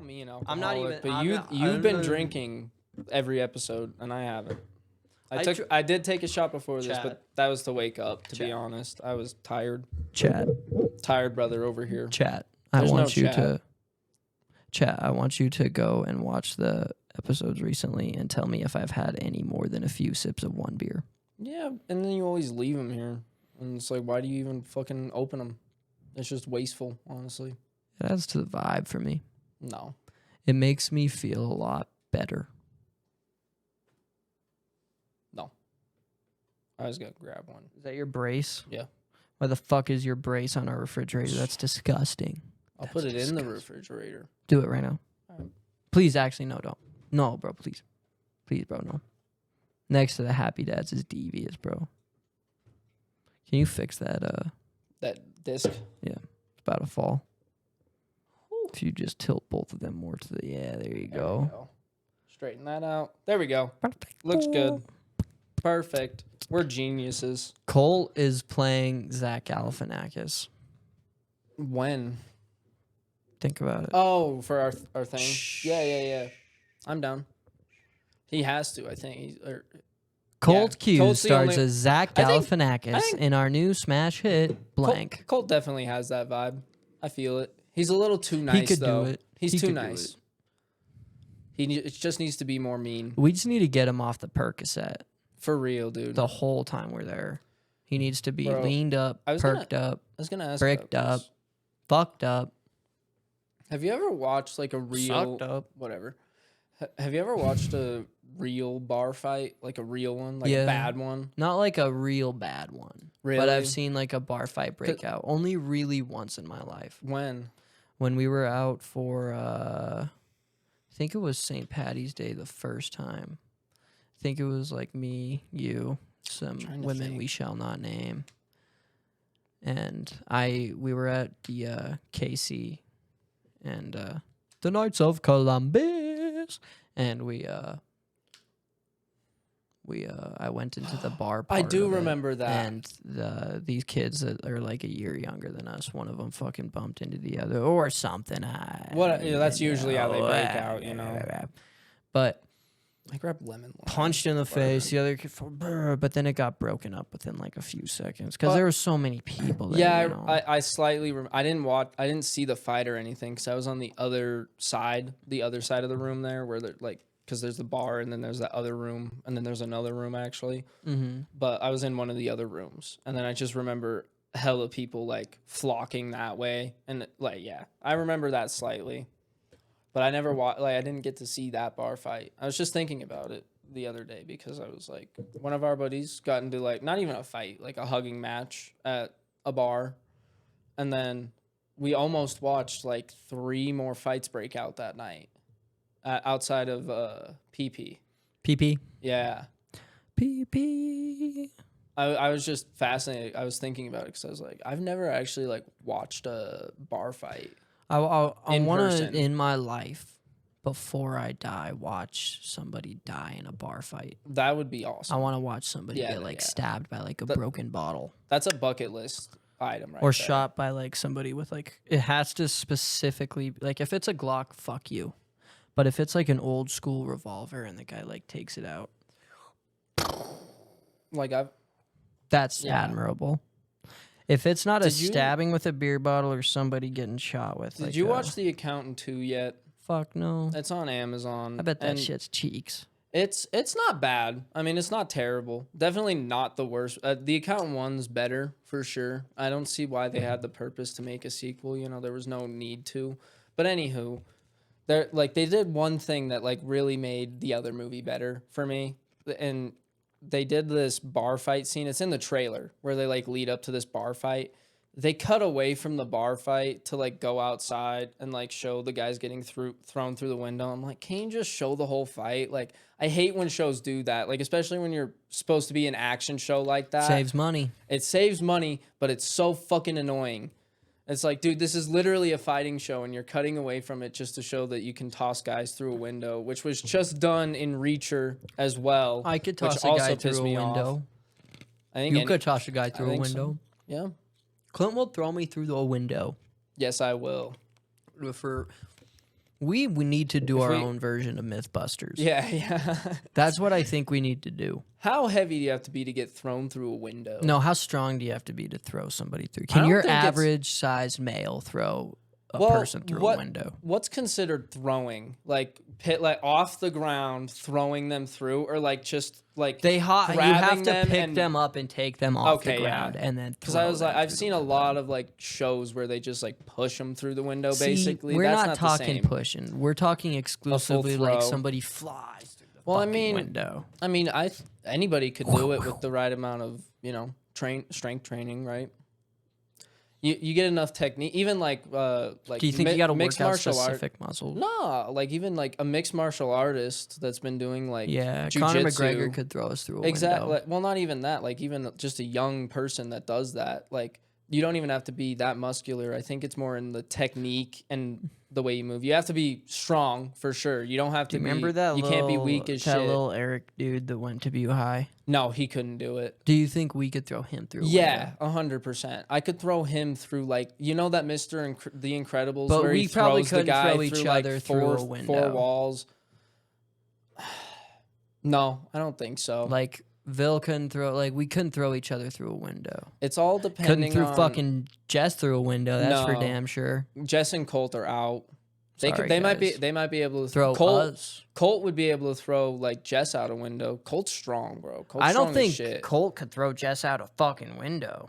me an alcoholic. I'm not even. But you've been drinking every episode, and I haven't. I did take a shot before this, but that was to wake up. To be honest, I was tired. Tired brother over here. I want you to go and watch the episodes recently and tell me if I've had any more than a few sips of one beer. Yeah, and then you always leave them here, and it's like, why do you even fucking open them? It's just wasteful, honestly. It adds to the vibe for me. No, it makes me feel a lot better. No, I was gonna grab one. Is that your brace? Yeah. Why the fuck is your brace on our refrigerator? That's disgusting. I'll put it in the refrigerator. Do it right now. Please, actually, no, don't. No, bro, please. Please, bro, no. Next to the Happy Dads is devious, bro. Can you fix that? That disc? Yeah, it's about to fall. Ooh. If you just tilt both of them more to the... Yeah, there you go. Straighten that out. There we go. Perfect. Looks good. Perfect. We're geniuses. Cole is playing Zach Galifianakis. When? Think about it. Oh, for our thing? Shh. Yeah. I'm down. He has to, I think. Cold Q stars as Zach Galifianakis in our new smash hit, Blank. Colt definitely has that vibe. I feel it. He's a little too nice, He could though. do it. He's too nice. It just needs to be more mean. We just need to get him off the Percocet. For real, dude. The whole time we're there. He needs to be leaned up, perked up, I was gonna ask bricked up, fucked up. Have you ever watched like a real... Sucked up. Whatever. Have you ever watched a real bar fight? Like a real one? Like a bad one? Not like a real bad one. Really? But I've seen like a bar fight breakout. Only really once in my life. When? When we were out for, I think it was St. Patty's Day the first time. I think it was like me, you, some women we shall not name. And we were at the KC and the Knights of Columbus. And I went into the bar part I do of it, remember that. And these kids that are like a year younger than us, one of them fucking bumped into the other or something. That's usually how they break out, you know. But I grabbed lemon. Punched in the face. The other kid, but then it got broken up within like a few seconds because there were so many people there. Yeah, you know? I slightly. I didn't see the fight or anything because I was on the other side of the room there, where they're like, because there's the bar and then there's that other room and then there's another room actually. Mm-hmm. But I was in one of the other rooms and then I just remember hella people like flocking that way and like I remember that slightly. But I never I didn't get to see that bar fight. I was just thinking about it the other day because I was like, one of our buddies got into like, not even a fight, like a hugging match at a bar. And then we almost watched like 3 more fights break out that night outside of PP. PP? Yeah. PP. I was just fascinated. I was thinking about it because I was like, I've never actually like watched a bar fight. I want to, in my life, before I die, watch somebody die in a bar fight. That would be awesome. I want to watch somebody get stabbed by like a broken bottle. That's a bucket list item, right? Or shot by like somebody with like, it has to specifically, like if it's a Glock, fuck you. But if it's like an old school revolver and the guy like takes it out. That's admirable. If it's not a stabbing with a beer bottle or somebody getting shot with. Did you watch The Accountant 2 yet? Fuck no. It's on Amazon. I bet that shit's cheeks. It's not bad. I mean, it's not terrible. Definitely not the worst. The Accountant 1's better for sure. I don't see why they had the purpose to make a sequel. You know, there was no need to. But anywho, they did one thing that like really made the other movie better for me, and they did this bar fight scene. It's in the trailer where they like lead up to this bar fight. They cut away from the bar fight to like go outside and like show the guys getting thrown through the window. I'm like, can you just show the whole fight? Like, I hate when shows do that. Like, especially when you're supposed to be an action show like that. Saves money. It saves money, but it's so fucking annoying. It's like, dude, this is literally a fighting show, and you're cutting away from it just to show that you can toss guys through a window, which was just done in Reacher as well. I could toss a guy through a window. I think you could toss a guy through a window. So. Yeah. Clint will throw me through the window. Yes, I will. We need to do If our we- own version of Mythbusters. Yeah. That's what I think we need to do. How heavy do you have to be to get thrown through a window? No, how strong do you have to be to throw somebody through? I Can don't your think it's- average sized male throw a Well, person through a window? What's considered throwing? Like off the ground, throwing them through, or like just like You have grabbing to pick and- them up and take them off the Okay, ground yeah. and then Because I was like, I've seen a window. lot of like shows where they just like push them through the window. See, Basically, we're that's not not talking the same. pushing. We're talking exclusively like throw. somebody flies through the Well, I fucking mean, window. I mean, anybody could do it with the right amount of strength training, right? You get enough technique, even like Do you think you got to work mixed out martial art. specific muscles? No, like even like a mixed martial artist that's been doing like Yeah, Conor jujitsu. McGregor could throw us through a Exactly. window. Well, not even that. Like even just a young person that does that. Like you don't even have to be that muscular. I think it's more in the technique and the way you move. You have to be strong for sure. You don't have to. Do you remember that? You can't be weak as that shit. little Eric dude that went to BU High. No, he couldn't do it. Do you think we could throw him through? A Yeah, window? 100%. I could throw him through like that Mr. The Incredibles But where we he probably throws the couldn't guy throw each through like other through a four window. walls. No, I don't think so. Like Vil couldn't throw. Like we couldn't throw each other through a window. It's all depending Couldn't throw on fucking Jess through a window. That's for No. damn sure. Jess and Colt are out. Sorry, They might guys. be able to Throw Colt, us. Colt would be able to throw like Jess out a window. Colt's strong, bro. Colt's I don't strong as think shit. Colt could throw Jess out a fucking window.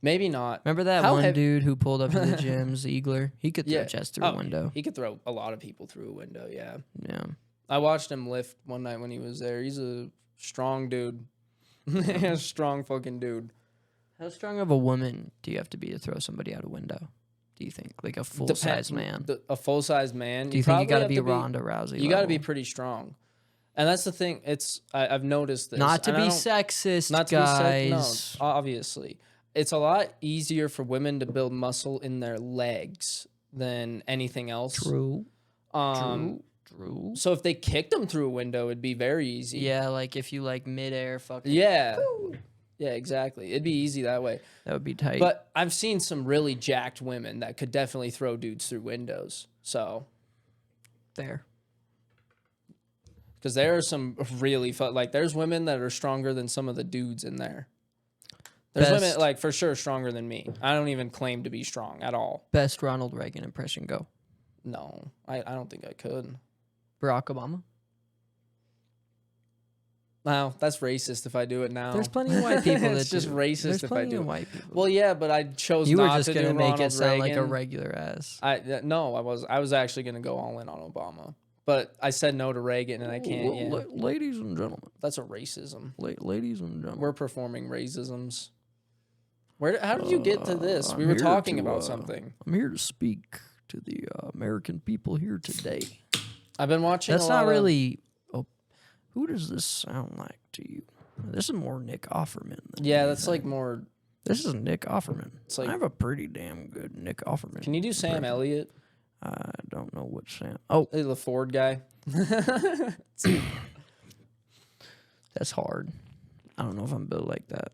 Maybe not. Remember that How one heavy- dude who pulled up to the gym, Ziegler? He could throw Yeah. Jess through a window. He could throw a lot of people through a window. Yeah, Yeah. I watched him lift one night when he was there. He's a strong dude. A strong fucking dude. How strong of a woman do you have to be to throw somebody out a window? Do you think like a full size man? A full size man. Do you think you got to probably be have Ronda Rousey? You got to be level? pretty strong. And that's the thing. I've noticed this. Not to and I be don't- sexist, Not to guys. be sick. No, obviously, it's a lot easier for women to build muscle in their legs than anything else. True. True. So if they kicked them through a window, it'd be very easy. Yeah, like if you like midair fucking. Yeah. Yeah, exactly. It'd be easy that way. That would be tight. But I've seen some really jacked women that could definitely throw dudes through windows. So, there. because there are some really like there's women that are stronger than some of the dudes in there. There's women Best- like for sure stronger than me. I don't even claim to be strong at all. Best Ronald Reagan impression go. No, I don't think I could. Barack Obama. Wow, that's racist if I do it now. There's plenty of white people that It's just do. racist There's if I plenty do of it. white people. Well, yeah, but I chose you were not just to gonna do make Ronald it sound like a Reagan. regular ass. No, I was actually gonna go all in on Obama, but I said no to Reagan, and I can't. Yeah, Ladies and gentlemen. that's a racism. Ladies and gentlemen. We're performing racisms. How did you get to this? We I'm were here talking to, about something. I'm here to speak to the American people here today. I've been watching. That's a lot not of- really. Oh, who does this sound like to you? This is more Nick Offerman. Than Yeah, that's like anything. more. This is Nick Offerman. It's like- I have a pretty damn good Nick Offerman. Can you do Sam impression. Elliott, I don't know what Sam. Oh, the Ford guy? that's hard. I don't know if I'm built like that.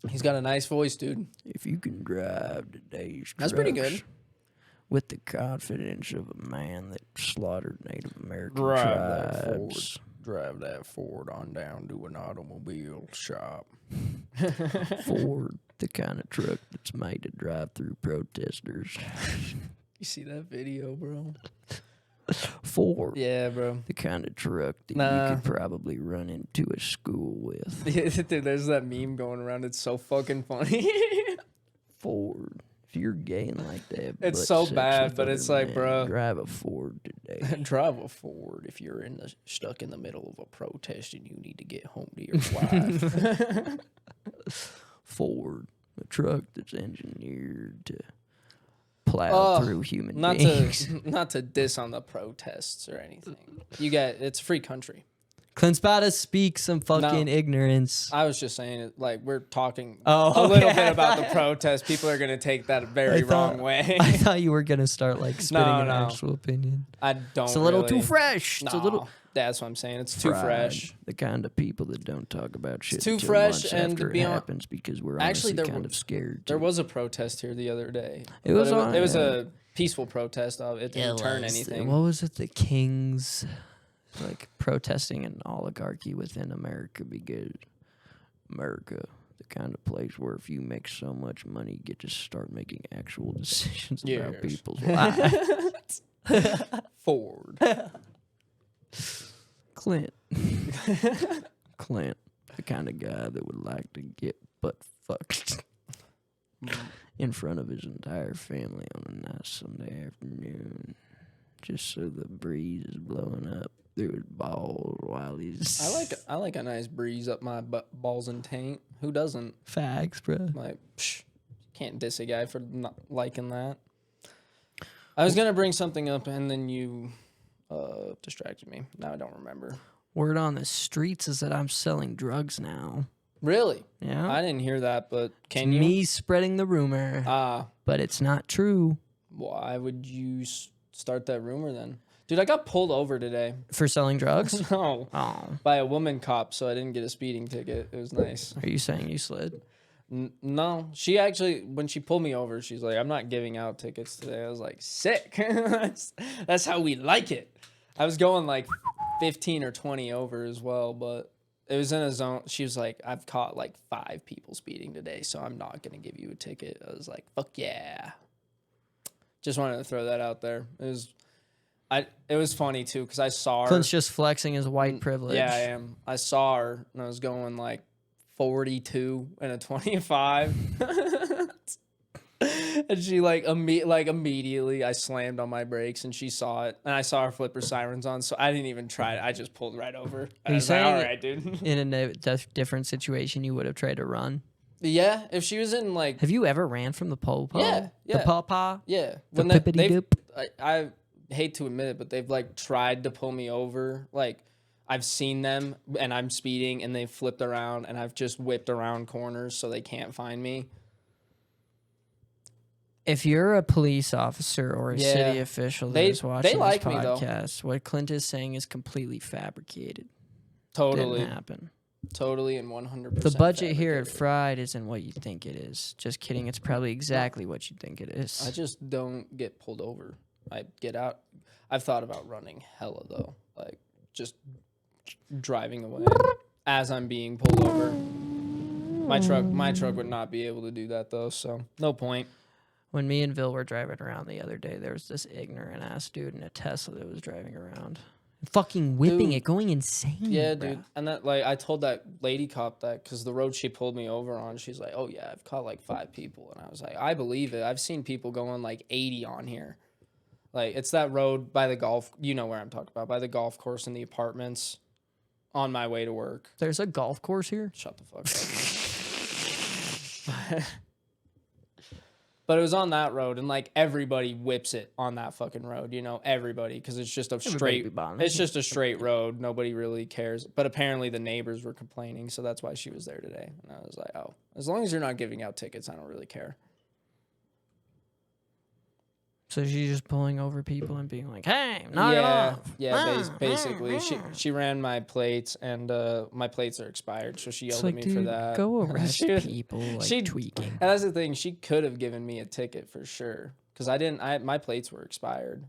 He's got a nice voice, dude. If you can drive today's That's pretty trucks good. with the confidence of a man that slaughtered Native American tribes. Drive that Ford on down to an automobile shop. Ford, the kind of truck that's made to drive through protesters. You see that video, bro? Ford, Yeah, bro. the kind of truck that Nah. you could probably run into a school with. Dude, there's that meme going around. It's so fucking funny. Ford, if you're gay and like that, It's butt so sex bad, with but other it's like, men, bro. drive a Ford today. Drive a Ford if you're stuck in the middle of a protest and you need to get home to your wife. Ford, a truck that's engineered to plow through human not beings. not to diss on the protests or anything. It's a free country. Clint's about to speak some fucking No. ignorance. I was just saying it like we're talking Oh, a little okay. bit about the protest. People are gonna take that a very I thought- wrong way. I thought you were gonna start like spitting an no. actual opinion. I don't. It's a little too really. fresh. It's a little. That's what I'm saying. It's too FRiED, fresh. The kind of people that don't talk about shit too until fresh months and after to be it hon- happens because we're Actually, honestly kind of scared. There was a protest here the other day. It was it was a peaceful protest. It didn't turn anything. What was it? The Kings, like protesting an oligarchy within America because America, the kind of place where if you make so much money, you get to start making actual decisions about people's lives. Ford. Clint, the kind of guy that would like to get butt fucked in front of his entire family on a nice Sunday afternoon, just so the breeze is blowing up through his balls while he's. I like a nice breeze up my balls and taint. Who doesn't? Facts, bro. Like, can't diss a guy for not liking that. I was gonna bring something up and then you distracted me. Now I don't remember. Word on the streets is that I'm selling drugs now. Really? Yeah. I didn't hear that, but can it's you? Me spreading the rumor. But it's not true. Why would you start that rumor then? Dude, I got pulled over today. For selling drugs? No. Oh. By a woman cop, so I didn't get a speeding ticket. It was nice. Are you saying you slid? No. She actually, when she pulled me over, she's like, I'm not giving out tickets today. I was like, sick. That's how we like it. I was going like 15 or 20 over as well, but it was in a zone. She was like, I've caught like 5 people speeding today, so I'm not going to give you a ticket. I was like, fuck yeah. Just wanted to throw that out there. It was funny too because I saw her. Clint's just flexing his white privilege. Yeah, I am. I saw her and I was going like 42 and a 25. And she immediately I slammed on my brakes and she saw it and I saw her flip her sirens on, so I didn't even try it. I just pulled right over. Are you saying all right, dude? In a different situation you would have tried to run? Yeah, if she was in like. Have you ever ran from the po-po? Yeah. The pawpaw? Yeah. The When pippity-doop? I hate to admit it, but they've like tried to pull me over. Like I've seen them and I'm speeding and they've flipped around and I've just whipped around corners so they can't find me. If you're a police officer or a city official that is watching this podcast, what Clint is saying is completely fabricated. Totally. Didn't happen. Totally and 100%. The budget here at FRiED isn't what you think it is. Just kidding. It's probably exactly what you think it is. I just don't get pulled over. I get out. I've thought about running hella though. Like just driving away as I'm being pulled over. My truck would not be able to do that though, so no point. When me and Vil were driving around the other day, there was this ignorant ass dude in a Tesla that was driving around. Fucking whipping it, going insane. Yeah, bro. dude. And that, like, I told that lady cop that because the road she pulled me over on, she's like, oh, yeah, I've caught like 5 people. And I was like, I believe it. I've seen people going like 80 on here. Like, it's that road by the golf. You know where I'm talking about. By the golf course and the apartments on my way to work. There's a golf course here? Shut the fuck up. But it was on that road, and like everybody whips it on that fucking road, you know, everybody, because it's just a straight road. Nobody really cares. But apparently the neighbors were complaining, so that's why she was there today. And I was like, oh, as long as you're not giving out tickets, I don't really care. So she's just pulling over people and being like, "Hey, knock it off." Yeah, basically, she ran my plates, and my plates are expired, so she yelled at me for that. Go arrest people like tweaking. And that's the thing; she could have given me a ticket for sure, because my plates were expired.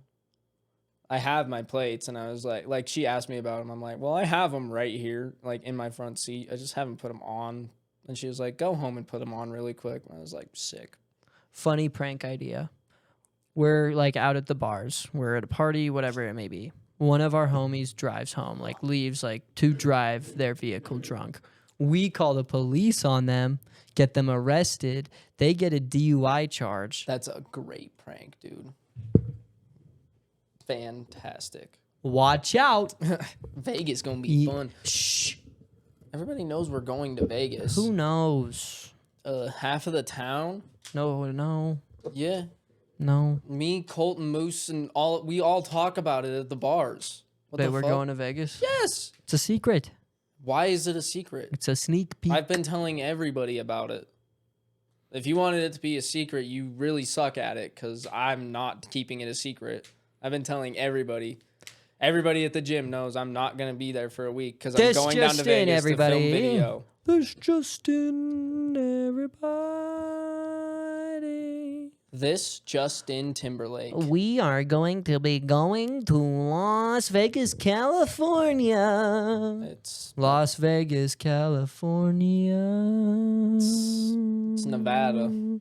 I have my plates, and I was like she asked me about them. I'm like, well, I have them right here, like in my front seat. I just haven't put them on. And she was like, go home and put them on really quick. And I was like, sick. Funny prank idea. We're like out at the bars. We're at a party, whatever it may be. One of our homies drives home, like leaves like to drive their vehicle drunk. We call the police on them, get them arrested. They get a DUI charge. That's a great prank, dude. Fantastic. Watch out. Vegas gonna be fun. Shh. Everybody knows we're going to Vegas. Who knows? Half of the town? No. Yeah. No. Me, Colton, Moose, and we all talk about it at the bars. That we're going to Vegas? Yes. It's a secret. Why is it a secret? It's a sneak peek. I've been telling everybody about it. If you wanted it to be a secret, you really suck at it, because I'm not keeping it a secret. I've been telling everybody. Everybody at the gym knows I'm not gonna be there for a week because I'm This going down to just in, Vegas to film everybody. video. This just in, everybody. This Justin Timberlake. We are going to be going to Las Vegas, California. It's Las Vegas, California. It's Nevada.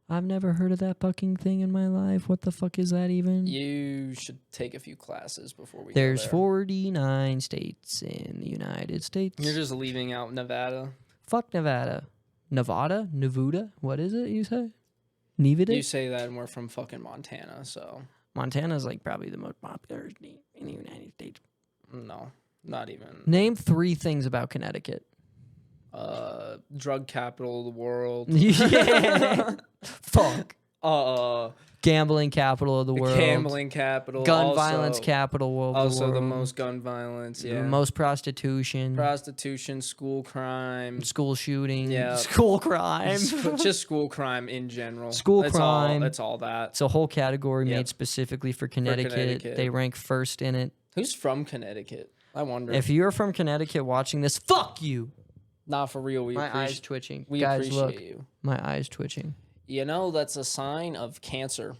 I've never heard of that fucking thing in my life. What the fuck is that even? You should take a few classes before we There's go there. 49 states in the United States. You're just leaving out Nevada. Fuck Nevada. Nevada? Nevuda? What is it you say? Nevada? You say that and we're from fucking Montana, so. Montana's like probably the most popular state in the United States. No, not even. Name 3 things about Connecticut. Drug capital of the world. Yeah. Fuck. Gambling capital of the world. Gambling capital. Gun violence capital of the world. Also the most gun violence, yeah. The most prostitution. Prostitution, school crime. School shooting. Yeah. School crime. Just school crime in general. School crime. That's all that. It's a whole category made specifically for Connecticut. Connecticut. They rank first in it. Who's from Connecticut? I wonder. If you're from Connecticut watching this, fuck you. Not for real. My eyes twitching. We Guys, appreciate look. you. My eyes twitching. You know, that's a sign of cancer.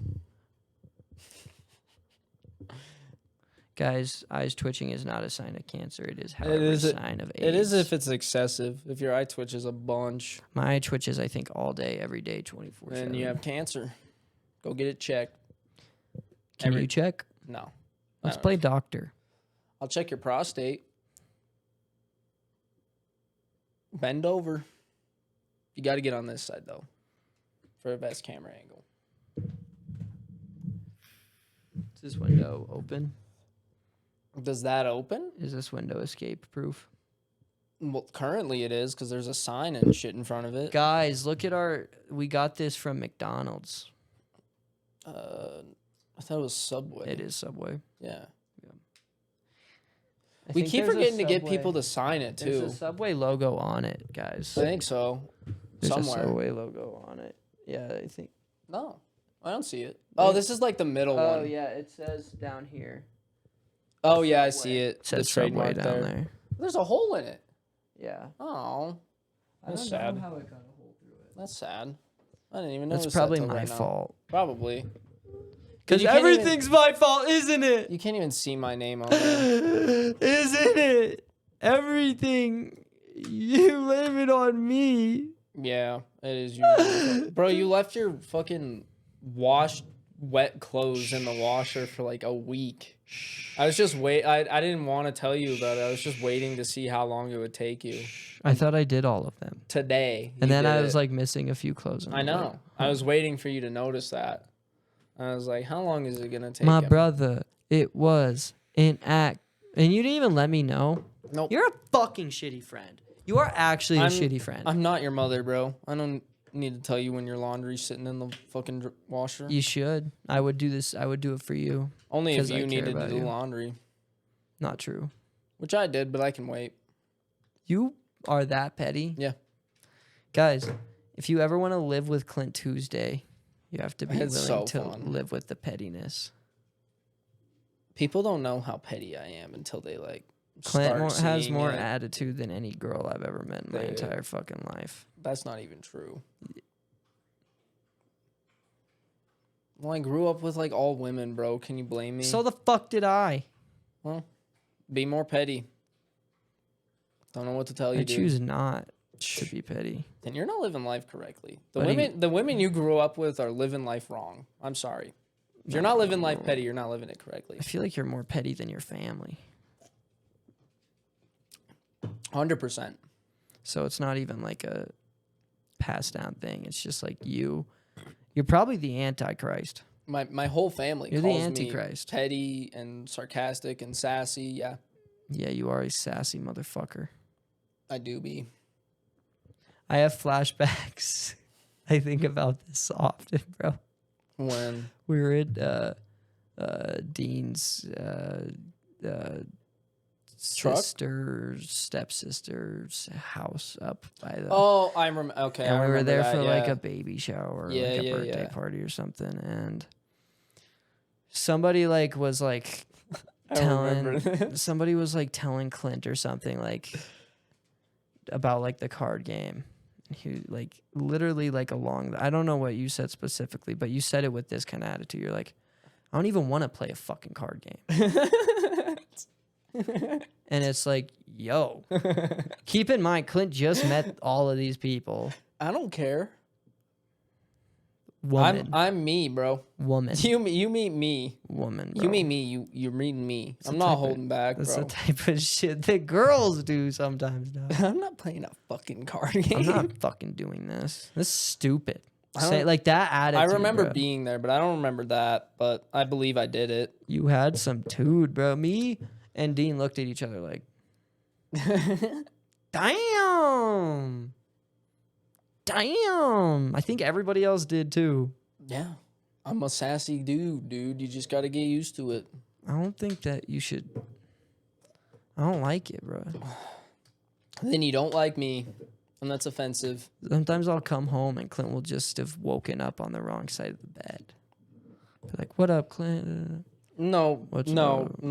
Guys, eyes twitching is not a sign of cancer. It is, however, a sign of AIDS. It is if it's excessive. If your eye twitches a bunch. My eye twitches, I think, all day, every day, 24/7. Then you have cancer. Go get it checked. Can you check? No. Let's play doctor. I'll check your prostate. Bend over. You got to get on this side, though, for the best camera angle. Is this window open? Does that open? Is this window escape proof? Well, currently it is because there's a sign and shit in front of it. Guys, look at our... We got this from McDonald's. I thought it was Subway. It is Subway. Yeah. I We think keep there's a forgetting to get Subway- people to sign it, too. There's a Subway logo on it, guys. I think so. There's Somewhere. a Subway logo on it. Yeah, I think... No, I don't see it. Oh, this is like the middle one. Oh, yeah, it says down here. Oh, yeah, I see it. It says the Subway trademark down there. there. There's a hole in it. Yeah. Oh, I don't that's sad. know how it got a hole through it. That's sad. I didn't even know. That's probably my fault. Probably. Because You can't everything's my fault, isn't it? You can't even see my name on there. Isn't it? Everything. You blame it on me. Yeah, it is you. Bro, you left your fucking washed wet clothes in the washer for like a week. I was just I didn't want to tell you about it. I was just waiting to see how long it would take you. I thought I did all of them. Today. And then I was it. like missing a few clothes. I know. I was waiting for you to notice that. I was like, how long is it going to take My him? brother, it was an act. And you didn't even let me know. Nope. You're a fucking shitty friend. You are actually a shitty friend. I'm not your mother, bro. I don't need to tell you when your laundry's sitting in the fucking washer. You should. I would do this. I would do it for you. Only if 'cause I you care needed to about do you. laundry. Not true. Which I did, but I can wait. You are that petty. Yeah. Guys, if you ever want to live with Clint Tuesday, you have to be It's willing so to fun. live with the pettiness. People don't know how petty I am until they like Clint start has seeing more it. attitude than any girl I've ever met in my Dude. entire fucking life. That's not even true. Well, I grew up with like all women, bro. Can you blame me? So the fuck did I? Well, be more petty. Don't know what to tell you, I dude. choose not to be petty. Then you're not living life correctly. Buddy. The women you grew up with are living life wrong. I'm sorry. If you're not living life petty, you're not living it correctly. I feel like you're more petty than your family. 100%. So it's not even like a passed down thing. It's just like you're probably the Antichrist. My whole family You're the calls Antichrist. me petty and sarcastic and sassy. Yeah, Yeah, you are a sassy motherfucker. I do be. I have flashbacks. I think about this often, bro. When We were at Dean's stepsister's house up by the. oh, I remember. Okay, and I we were remember there that, for like yeah. a baby shower, or Yeah, like a yeah, birthday yeah. party or something, and somebody like was like, I don't remember telling this. somebody was like telling Clint or something like about like the card game. He like literally like I don't know what you said specifically, but you said it with this kind of attitude. You're like, I don't even want to play a fucking card game. And it's like, yo, keep in mind, Clint just met all of these people. I don't care. Woman. I'm me, bro. Woman. You meet me. Woman, bro. You meet me. You're meeting me. I'm not holding back, That's bro. the type of shit that girls do sometimes, dog. I'm not playing a fucking card game. I'm not fucking doing this. This is stupid. Say like that attitude. I remember bro. being there, but I don't remember that. But I believe I did it. You had some dude, bro. Me and Dean looked at each other like, damn. Damn. I think everybody else did too. Yeah. I'm a sassy dude. You just got to get used to it. I don't think that you should. I don't like it, bro. Then you don't like me, and that's offensive. Sometimes I'll come home and Clint will just have woken up on the wrong side of the bed. Be like, what up, Clint? No, What's no, up?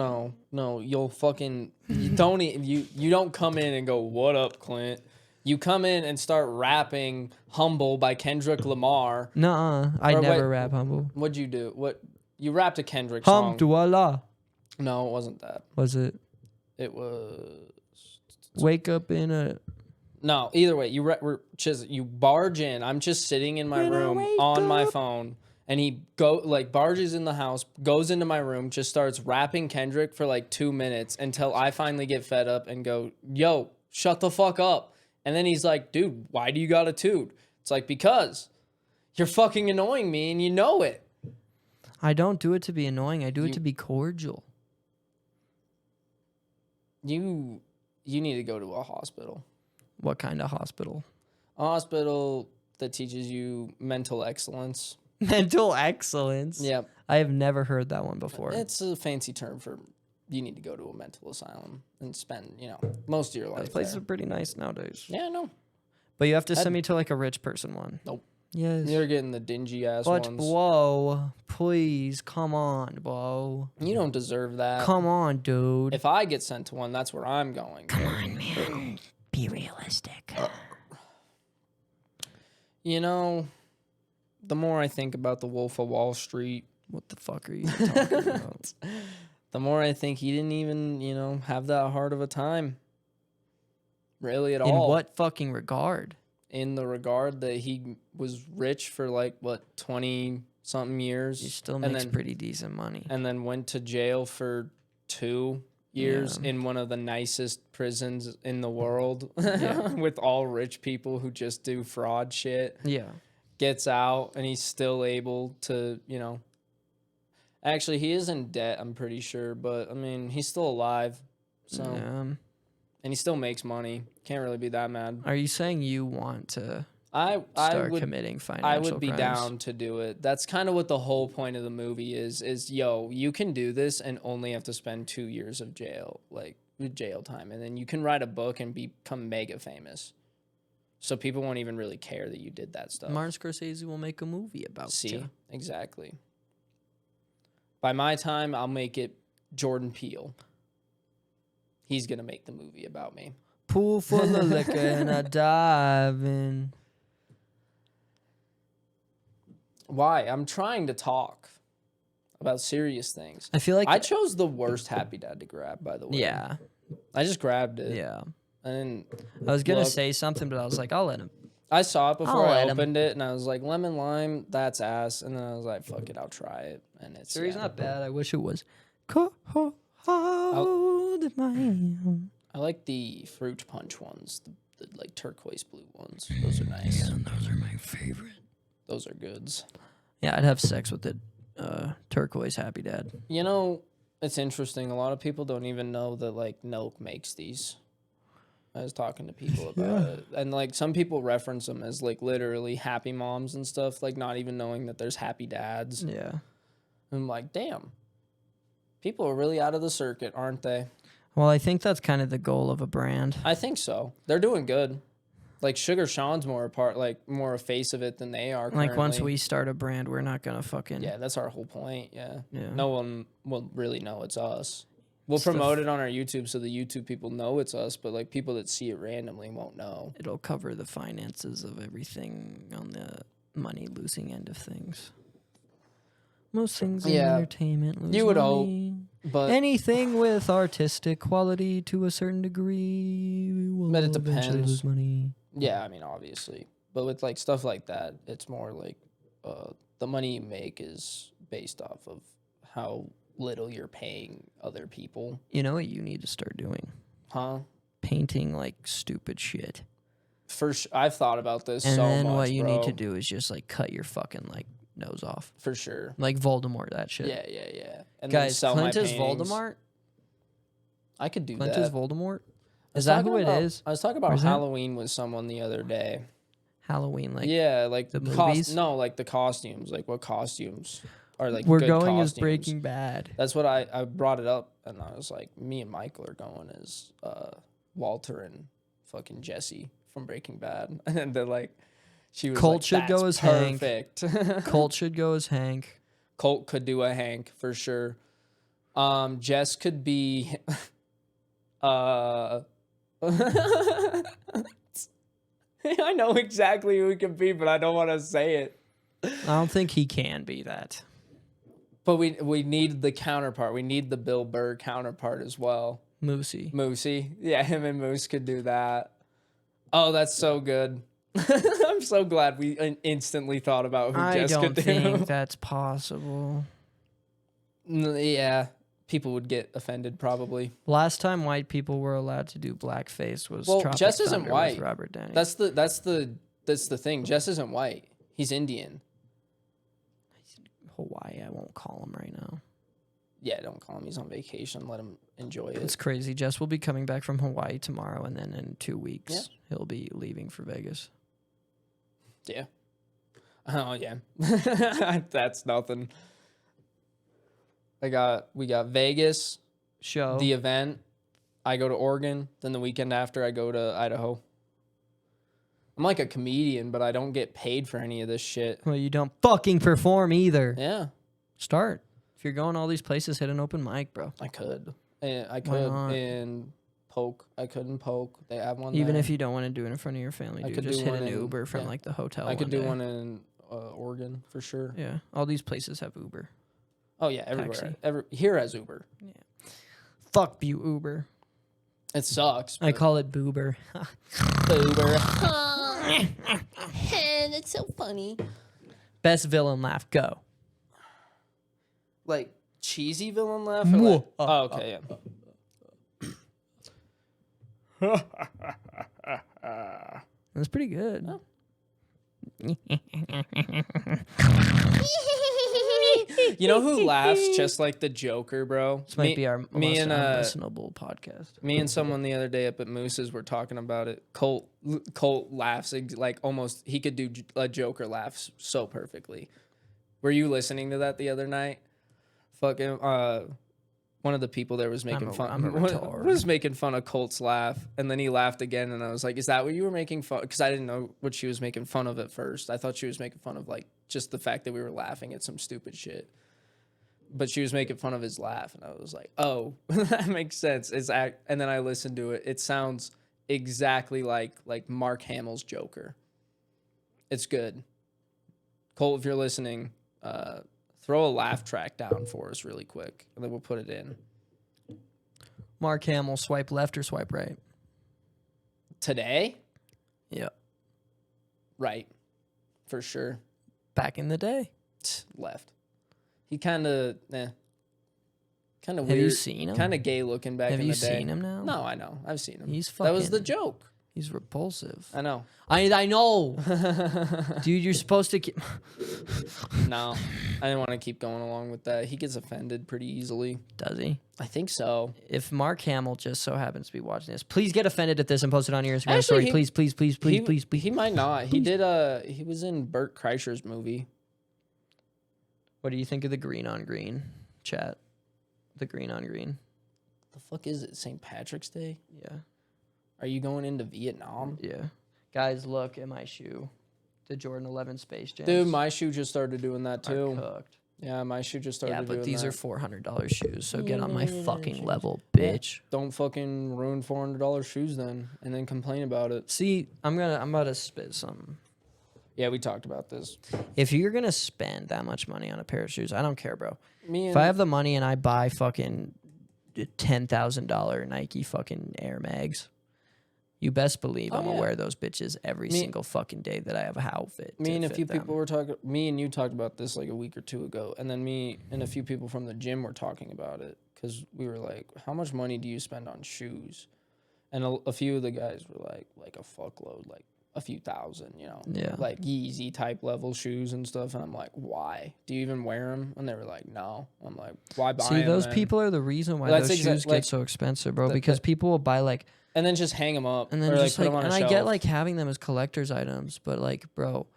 no. You'll fucking you don't come in and go, "What up, Clint?" You come in and start rapping "Humble" by Kendrick Lamar. Nuh-uh. I Or never wait, rap humble. What'd you do? What you rapped a Kendrick song? Hamdulillah. No, it wasn't that. Was it? It was Wake up in a. no. Either way, you barge in. I'm just sitting in my When I room wake on my up. phone, and he barges in the house, goes into my room, just starts rapping Kendrick for like 2 minutes until I finally get fed up and go, "Yo, shut the fuck up." And then he's like, "Dude, why do you got a toot?" It's like, because you're fucking annoying me and you know it. I don't do it to be annoying. I do it to be cordial. You need to go to a hospital. What kind of hospital? A hospital that teaches you mental excellence. Mental excellence. Yep. I have never heard that one before. It's a fancy term for you need to go to a mental asylum and spend, most of your life Those places there. are pretty nice nowadays. Yeah, I know. But you have to send me to like a rich person one. Nope. Yes. You're getting the dingy ass But ones. bro, please, come on, bro. You don't deserve that. Come on, dude. If I get sent to one, that's where I'm going. Come on, man. Be realistic. The more I think about the Wolf of Wall Street, What the fuck are you talking about? the more I think he didn't even, have that hard of a time. Really at all. In what fucking regard? In the regard that he was rich for 20-something years. He still and makes then, pretty decent money. And then went to jail for 2 years in one of the nicest prisons in the world with all rich people who just do fraud shit. Yeah. Gets out and he's still able to, actually he is in debt, I'm pretty sure, but I mean, he's still alive. So and he still makes money. Can't really be that mad. Are you saying you want to I would committing financial I would be crimes? down to do it. That's kind of what the whole point of the movie is you can do this and only have to spend 2 years of jail time, and then you can write a book and become mega famous. So people won't even really care that you did that stuff. Martin Scorsese will make a movie about you. Exactly. By my time, I'll make it Jordan Peele. He's going to make the movie about me. Pool full of liquor and I dive in. Why? I'm trying to talk about serious things. I feel like I chose the worst Happy Dad to grab, by the way. Yeah. I just grabbed it. Yeah. And I was gonna say something, but I was like, I'll let him. I saw it before I let him. opened it, and I was like, lemon lime, that's ass. And then I was like, fuck it, I'll try it. And it's Sure, he's not bad. I wish it was. I like the fruit punch ones, the turquoise blue ones. Those are nice. Yeah, those are my favorite. Those are goods. Yeah, I'd have sex with the turquoise Happy Dad. It's interesting. A lot of people don't even know that Nelk makes these. I was talking to people about it, and some people reference them as literally happy moms and stuff, not even knowing that there's happy dads. Yeah. I'm like, damn, people are really out of the circuit, aren't they? Well, I think that's kind of the goal of a brand. I think so. They're doing good. Sugar Sean's more a face of it than they are. Currently. Once we start a brand, we're not gonna fucking. Yeah, that's our whole point. Yeah. Yeah. No one will really know it's us. We'll promote it on our YouTube so the YouTube people know it's us, but like people that see it randomly won't know. It'll cover the finances of everything on the money losing end of things. Most things in entertainment lose you would money. hope, but anything with artistic quality to a certain degree will but it eventually depends. lose money. Yeah, I mean, obviously, but with like stuff like that, it's more like the money you make is based off of how little you're paying other people. You know what you need to start doing? Huh? Painting like stupid shit. I've thought about this and so much, then what you bro. need to do is just like cut your fucking like nose off. For sure. Like Voldemort, that shit. Yeah. And guys, then sell Clint my is paintings. Voldemort? I could do Clint that. is Voldemort? Is that who it is? I was talking about Halloween with someone the other day. Halloween, like like the movies? No, like the costumes. Like what costumes are like we're good going costumes. as Breaking Bad. That's what I brought it up, and I was like, me and Michael are going as Walter and fucking Jesse from Breaking Bad, and they're like, she was Colt like, should go as perfect. Hank. Colt should go as Hank. Colt could do a Hank for sure. Jess could be I know exactly who it could be, but I don't want to say it. I don't think he can be that. But we need the counterpart. We need the Bill Burr counterpart as well. Moosey. Yeah, him and Moose could do that. Oh, that's so good. I'm so glad we instantly thought about who Jess could do. I don't think that's possible. Yeah, people would get offended probably. Last time white people were allowed to do blackface was Tropic Jess isn't Thunder white. with Robert Downey. That's the thing. Jess isn't white. He's Indian. Hawaii, I won't call him right now. Yeah, don't call him. He's on vacation. Let him enjoy it. It's crazy. Jess will be coming back from Hawaii tomorrow, and then in 2 weeks, he'll be leaving for Vegas. Yeah. Oh, yeah. That's nothing. We got Vegas, show, the event. I go to Oregon. Then the weekend after, I go to Idaho. I'm like a comedian, but I don't get paid for any of this shit. Well, you don't fucking perform either. Yeah. Start. If you're going all these places, hit an open mic, bro. I could. I could in Polk. I could in Polk. They have one Even there. if you don't want to do it in front of your family, dude, just hit an Uber from like the hotel. I could do one in Oregon for sure. Yeah. All these places have Uber. Oh, yeah. Everywhere. Here has Uber. Yeah. Fuck you, Uber. It sucks. I call it Boober. Boober. That's so funny. Best villain laugh, go. Like cheesy villain laugh? Or like, oh, okay, yeah. That's pretty good. Oh. You know who laughs just like the Joker, bro? This might be our most unlistenable podcast. Me and someone the other day up at Moose's were talking about it. Colt laughs like almost, he could do a Joker laugh so perfectly. Were you listening to that the other night? Fucking one of the people there was making fun of Colt's laugh, and then he laughed again, and I was like, "Is that what you were making fun?" Because I didn't know what she was making fun of at first. I thought she was making fun of like just the fact that we were laughing at some stupid shit. But she was making fun of his laugh, and I was like, "Oh, that makes sense." And then I listened to it. It sounds exactly like Mark Hamill's Joker. It's good. Colt, if you're listening, throw a laugh track down for us really quick, and then we'll put it in. Mark Hamill, swipe left or swipe right? Today? Yep. Right. For sure. Back in the day? Left. He kind of weird. Have you seen him? Kind of gay looking back in the day. Have you seen him now? No, I know. I've seen him. He's fucking... That was the joke. He's repulsive. I know. I know. Dude, you're supposed to... No. I didn't want to keep going along with that. He gets offended pretty easily. Does he? I think so. If Mark Hamill just so happens to be watching this, please get offended at this and post it on your Instagram story. Please. He might not. He did he was in Bert Kreischer's movie. What do you think of the green on green chat? The green on green. The fuck is it? St. Patrick's Day? Yeah. Are you going into Vietnam? Yeah. Guys, look at my shoe. The Jordan 11 Space Jam. Dude, my shoe just started doing that too. Cooked. Yeah, my shoe just started Yeah, but doing these that. are $400 shoes, so get on my fucking shoes. level, Yeah. bitch. Don't fucking ruin $400 shoes then, and then complain about it. See, I'm about to spit something. Yeah, we talked about this. If you're gonna spend that much money on a pair of shoes, I don't care, bro. Me If I and have the money and I buy fucking $10,000 Nike fucking Air Mags, you best believe I'm gonna wear those bitches every single fucking day that I have a outfit. Me and a few people were talking. Me and you talked about this like a week or two ago, and then me and a few people from the gym were talking about it because we were like, "How much money do you spend on shoes?" And a few of the guys were like a fuckload, like a few thousand, you know, like Yeezy type level shoes and stuff. And I'm like, "Why? Do you even wear them?" And they were like, "No." I'm like, "Why buy them?" See, those then? people are the reason why those shoes get so expensive, bro. Because people will buy like. And then just hang them up, and then or just put them on a and shelf. I get like having them as collector's items, but like, bro,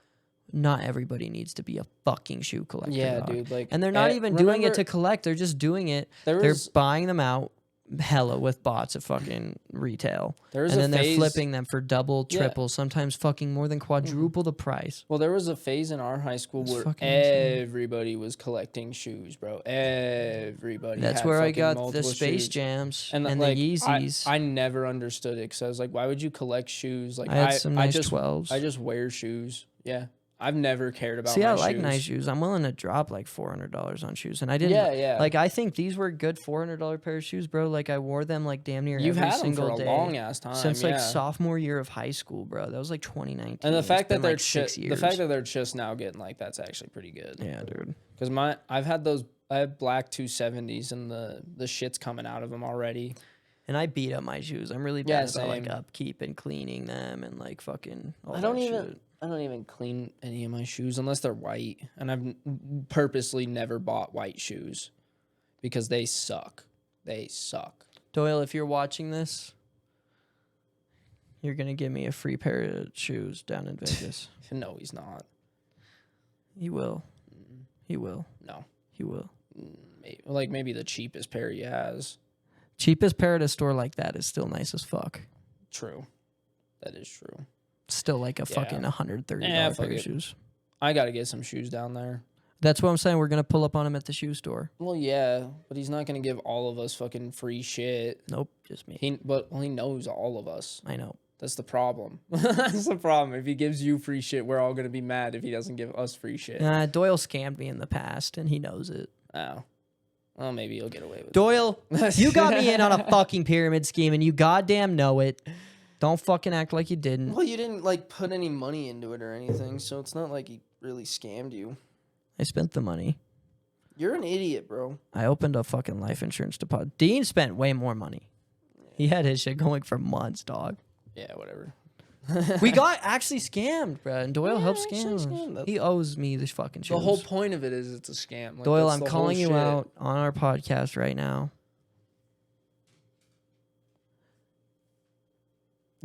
not everybody needs to be a fucking shoe collector. Yeah, dog. dude. Like, and they're not even doing it to collect; they're just doing it. They're buying them out, hella with bots at fucking retail, and then they're flipping them for double, triple, sometimes fucking more than quadruple the price. Well, there was a phase in our high school where everybody was collecting shoes, bro. Everybody. That's where I got the Space Jams and like, the Yeezys. I never understood it because I was like, why would you collect shoes? Like, I had some nice 12s. I just wear shoes. Yeah. I've never cared about. See, I like nice shoes. I'm willing to drop like $400 on shoes, and I didn't. Yeah. Like, I think these were good $400 pair of shoes, bro. Like, I wore them like damn near You've every had single them for day a long ass time since like sophomore year of high school, bro. That was like 2019. And the fact that they're like 6 years. the fact that they're just now getting like that's actually pretty good. Yeah, dude. Because I have black 270s and the shit's coming out of them already. And I beat up my shoes. I'm really bad about like upkeep and cleaning them and like fucking all that shit. I don't even clean any of my shoes unless they're white. And I've purposely never bought white shoes because they suck. They suck. Doyle, if you're watching this, you're going to give me a free pair of shoes down in Vegas. No, he's not. He will. He will. No. He will. Maybe the cheapest pair he has. Cheapest pair at a store like that is still nice as fuck. True. That is true. Still like a fucking $130 pair of shoes. I got to get some shoes down there. That's what I'm saying. We're going to pull up on him at the shoe store. Well, yeah, but he's not going to give all of us fucking free shit. Nope, just me. He knows all of us. I know. That's the problem. That's the problem. If he gives you free shit, we're all going to be mad if he doesn't give us free shit. Doyle scammed me in the past, and he knows it. Oh. Well, maybe he'll get away with it. Doyle, you got me in on a fucking pyramid scheme, and you goddamn know it. Don't fucking act like you didn't. Well, you didn't, like, put any money into it or anything, so it's not like he really scammed you. I spent the money. You're an idiot, bro. I opened a fucking life insurance deposit. Dean spent way more money. He had his shit going for months, dog. Yeah, whatever. We got actually scammed, bro, and Doyle helped scam us. He owes me this fucking shoes. The whole point of it is it's a scam. Like, Doyle, I'm calling you out on our podcast right now.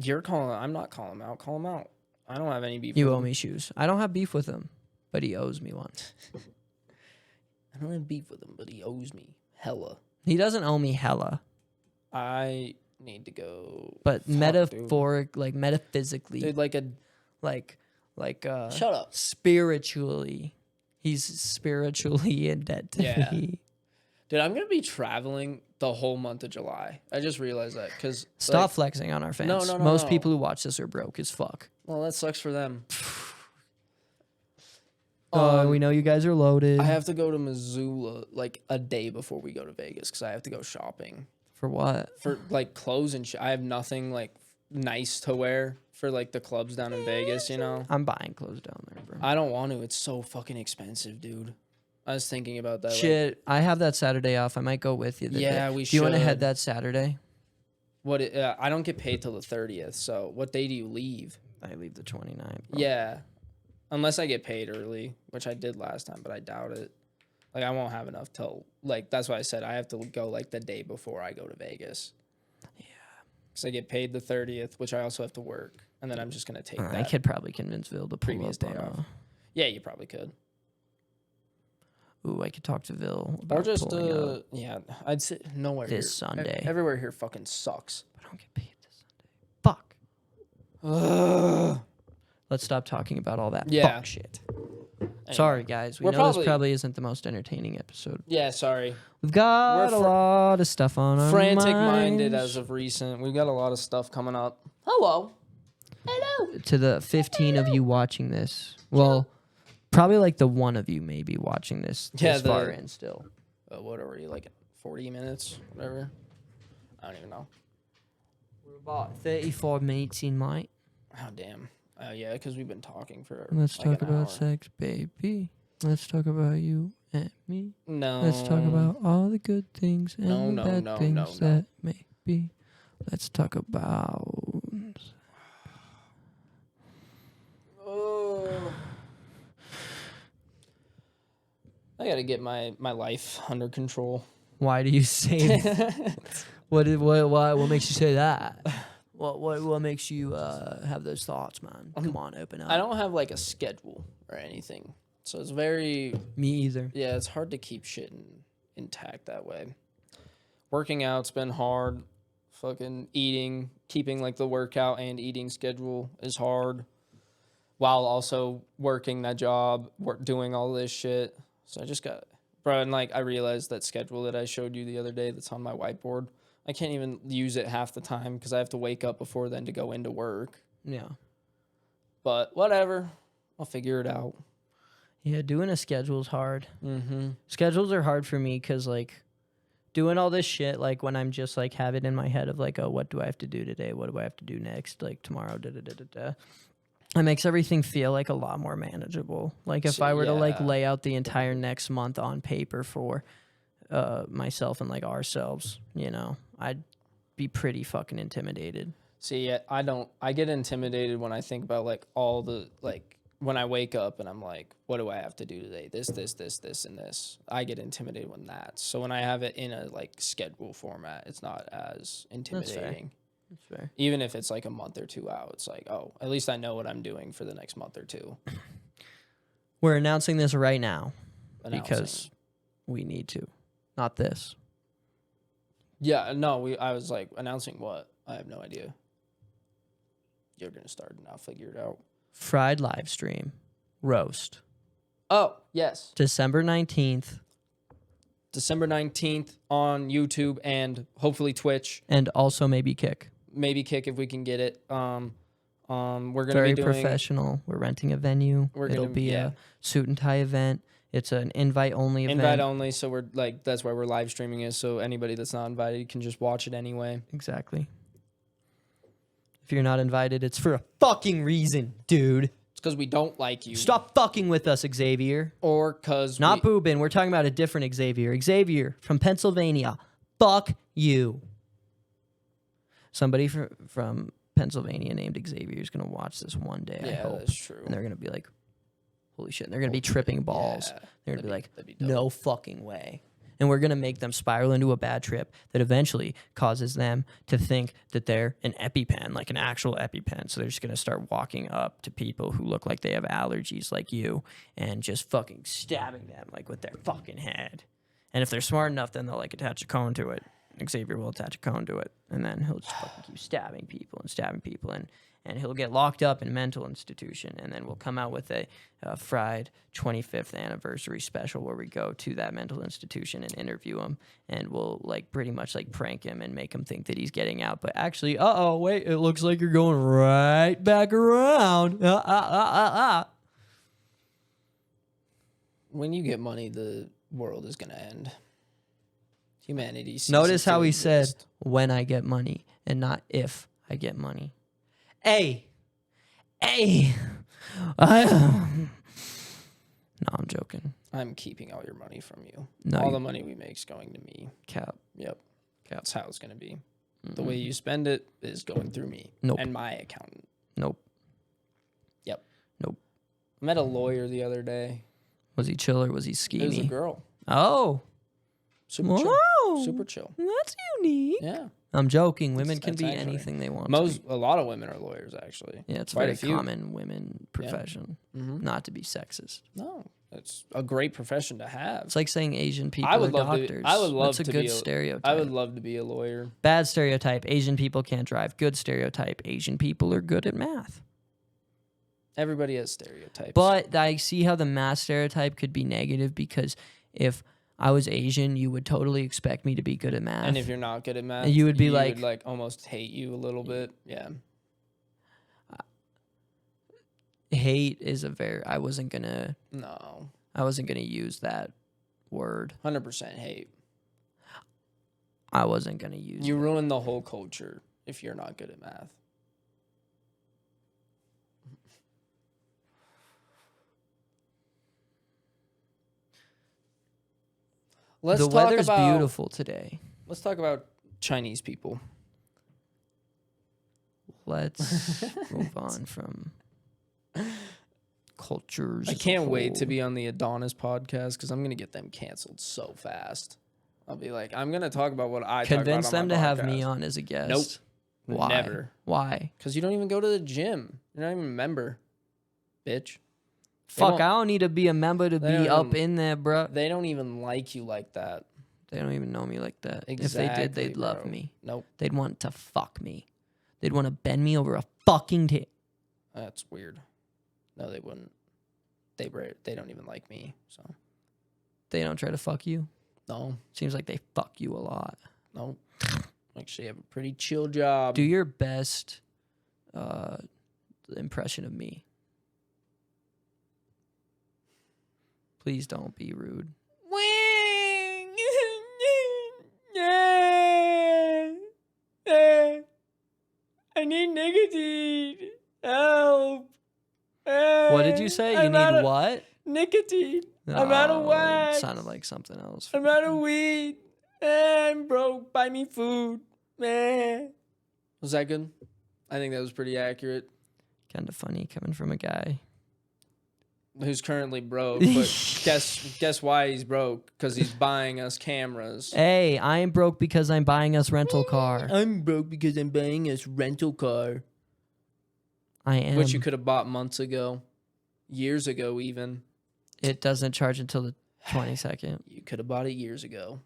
You're calling. I'm not calling him out. Call him out. I don't have any beef. You owe me shoes. I don't have beef with him, but he owes me one. I don't have beef with him, but he owes me hella. He doesn't owe me hella. I need to go. But metaphysically, dude, shut up. Spiritually, he's spiritually in debt to me. Dude, I'm gonna be traveling the whole month of July. I just realized that because stop flexing on our fans. No, most people who watch this are broke as fuck. Well, that sucks for them. We know you guys are loaded. I have to go to Missoula like a day before we go to Vegas because I have to go shopping. For what? For like clothes and shit. I have nothing like nice to wear for like the clubs down in Vegas, you know? I'm buying clothes down there, bro. I don't want to. It's so fucking expensive, dude. I was thinking about that. Shit, I have that Saturday off. I might go with you. Yeah, we should. Do you want to head that Saturday? I don't get paid till the 30th, so what day do you leave? I leave the 29th. Bro. Yeah. Unless I get paid early, which I did last time, but I doubt it. Like, I won't have enough till, like, that's why I said I have to go, like, the day before I go to Vegas. Yeah. Because I get paid the 30th, which I also have to work, and then I'm just going to take that. I could probably convince Vil to pull previous up day off. Yeah, you probably could. Ooh, I could talk to Vil about or just, up yeah, I'd say nowhere this Sunday. Everywhere here fucking sucks. I don't get paid this Sunday. Fuck. Ugh. Let's stop talking about all that fuck shit. Sorry, guys. We know this probably isn't the most entertaining episode. Yeah, sorry. We've got a lot of stuff on our frantic-minded as of recent. We've got a lot of stuff coming up. Hello. To the 15 of you watching this. Well, probably like the one of you maybe watching this far in still. What are we, like 40 minutes? Whatever. I don't even know. We're about 35 minutes in, mate. Oh, damn. Yeah, because we've been talking for Let's talk about sex, baby. Let's talk about you and me. No. Let's talk about all the good things and the bad things that may be. Let's talk about... Oh. I gotta get my life under control. Why do you say that? What makes you say that? What makes you have those thoughts, man? Come on, open up. I don't have like a schedule or anything, so it's very... Me either. Yeah, it's hard to keep shit intact that way. Working out's been hard. Fucking eating, keeping like the workout and eating schedule is hard, while also working that job, doing all this shit. So I just got, bro, and like I realized that schedule that I showed you the other day that's on my whiteboard, I can't even use it half the time because I have to wake up before then to go into work. Yeah. But whatever. I'll figure it out. Yeah, doing a schedule is hard. Mm-hmm. Schedules are hard for me because, like, doing all this shit, like, when I'm just, like, have it in my head of, like, oh, what do I have to do today? What do I have to do next? Like, tomorrow, da-da-da-da-da. It makes everything feel, like, a lot more manageable. Like, if I were to, like, lay out the entire next month on paper for myself and, like, ourselves, you know, I'd be pretty fucking intimidated. See, I get intimidated when I think about, like, all the, like, when I wake up and I'm like, what do I have to do today? This, and this. I get intimidated when that. So when I have it in a, like, schedule format, it's not as intimidating. That's fair. Even if it's, like, a month or two out, it's like, oh, at least I know what I'm doing for the next month or two. We're announcing this right now because we need to. Not this. Yeah, no, I was like, announcing what? I have no idea. You're going to start and I'll figure it out. FRiED live stream. Roast. Oh, yes. December 19th. December 19th on YouTube and hopefully Twitch. And also maybe Kick. Maybe Kick if we can get it. We're going to be very doing... professional. We're renting a venue. It'll be a suit and tie event. It's an invite-only event. Invite only, so we're like, that's why we're live streaming it, so anybody that's not invited can just watch it anyway. Exactly. If you're not invited, it's for a fucking reason, dude. It's because we don't like you. Stop fucking with us, Xavier. Or because not Boobin. We're talking about a different Xavier. Xavier from Pennsylvania. Fuck you. Somebody from Pennsylvania named Xavier is going to watch this one day, I hope. That's true. And they're going to be like, holy shit. And they're going to be tripping balls. Yeah, they're going to be like, no fucking way. And we're going to make them spiral into a bad trip that eventually causes them to think that they're an EpiPen, like an actual EpiPen. So they're just going to start walking up to people who look like they have allergies like you and just fucking stabbing them like with their fucking head. And if they're smart enough, then they'll like attach a cone to it. Xavier will attach a cone to it. And then he'll just fucking keep stabbing people. And he'll get locked up in a mental institution. And then we'll come out with a FRiED 25th anniversary special where we go to that mental institution and interview him. And we'll like pretty much like prank him and make him think that he's getting out. But actually, wait, it looks like you're going right back around. When you get money, the world is going to end. Humanity. Notice how he said, when I get money and not if I get money. Hey, no, I'm joking. I'm keeping all your money from you. No, all the money we make is going to me. Cap. Yep. That's how it's going to be. The way you spend it is going through me. Nope. And my accountant. Nope. Yep. Nope. I met a lawyer the other day. Was he chill or was he schemy? It was a girl. Oh. Super chill. Super chill. That's unique. Yeah. I'm joking. Women can be anything they want. A lot of women are lawyers, actually. Yeah, it's a very common women profession. Yeah. Not to be sexist. No, it's a great profession to have. It's like saying Asian people are doctors. I would love That's a good stereotype. I would love to be a lawyer. Bad stereotype. Asian people can't drive. Good stereotype. Asian people are good at math. Everybody has stereotypes. But I see how the math stereotype could be negative because if I was Asian, you would totally expect me to be good at math. And if you're not good at math, you would be you like, would like almost hate you a little bit. Yeah. Hate is I wasn't gonna use that word. 100% hate. I wasn't gonna use You ruin the whole culture if you're not good at math. The weather's beautiful today. Let's talk about Chinese people. Let's move on from cultures. I can't wait to be on the Adonis podcast because I'm going to get them canceled so fast. I'll be like, I'm going to talk about what I convince talk about on them my to podcast. have me on as a guest. Nope. Why? Never. Why? Because you don't even go to the gym. You're not even a member, bitch. Fuck, I don't need to be a member to be up in there, bro. They don't even like you like that. They don't even know me like that. Exactly, if they did, they'd love me. Nope. They'd want to fuck me. They'd want to bend me over a fucking table. That's weird. No, they wouldn't. They don't even like me, so. They don't try to fuck you? No. Seems like they fuck you a lot. No. Actually have a pretty chill job. Do your best impression of me. Please don't be rude. I need nicotine. Help. What did you say? You need what? Nicotine. I'm out of wax. It sounded like something else. I'm out of weed. I'm broke. Buy me food. Was that good? I think that was pretty accurate. Kind of funny coming from a guy who's currently broke, but guess why he's broke? Because he's buying us cameras. Hey, I am broke because I'm buying us rental car. I'm broke because I'm buying us rental car. I am. Which you could have bought months ago, years ago even. It doesn't charge until the 22nd. You could have bought it years ago.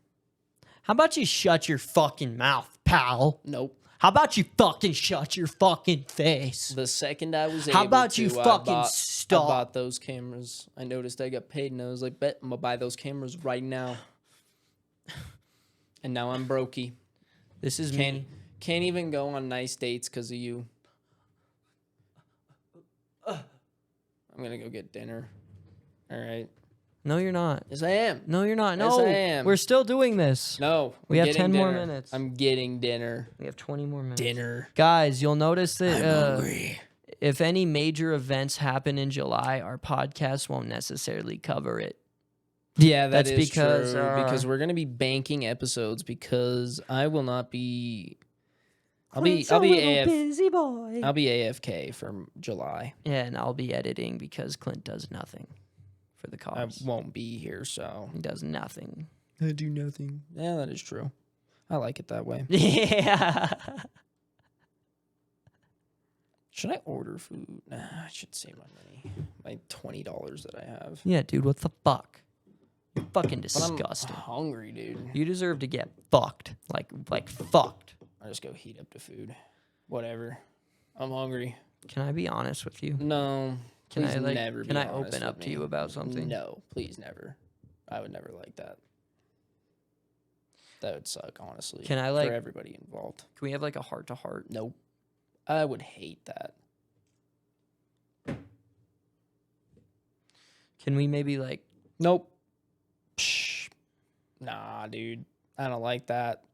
How about you shut your fucking mouth, pal? Nope. How about you fucking shut your fucking face? The second I was able How about to, you fucking stop? I bought those cameras. I noticed I got paid, and I was like, bet I'm going to buy those cameras right now. And now I'm brokey. This is me. Can't even go on nice dates because of you. I'm going to go get dinner. All right. No, you're not. Yes, I am. No, you're not. No, yes, I am. We're still doing this. No. We have 10 more minutes. I'm getting dinner. We have 20 more minutes. Dinner. Guys, you'll notice that I'm hungry. If any major events happen in July, our podcast won't necessarily cover it. Yeah, that's is because true, because we're gonna be banking episodes because I will not be. I'll be busy boy. I'll be AFK from July. Yeah, and I'll be editing because Clint does nothing for the cause. I won't be here, so he does nothing. I do nothing. Yeah, that is true. I like it that way. Yeah. Should I order food? Nah, I should save my money. My $20 that I have. Yeah, dude, what the fuck? You're fucking disgusting. I'm hungry, dude. You deserve to get fucked. Like fucked. I just go heat up the food. Whatever. I'm hungry. Can I be honest with you? No. Can I never can I open up to you about something? No, please never. I would never like that. That would suck, honestly. Can I for everybody involved? Can we have like a heart to heart? Nope. I would hate that. Can we maybe like? Nope. Psh. Nah, dude. I don't like that.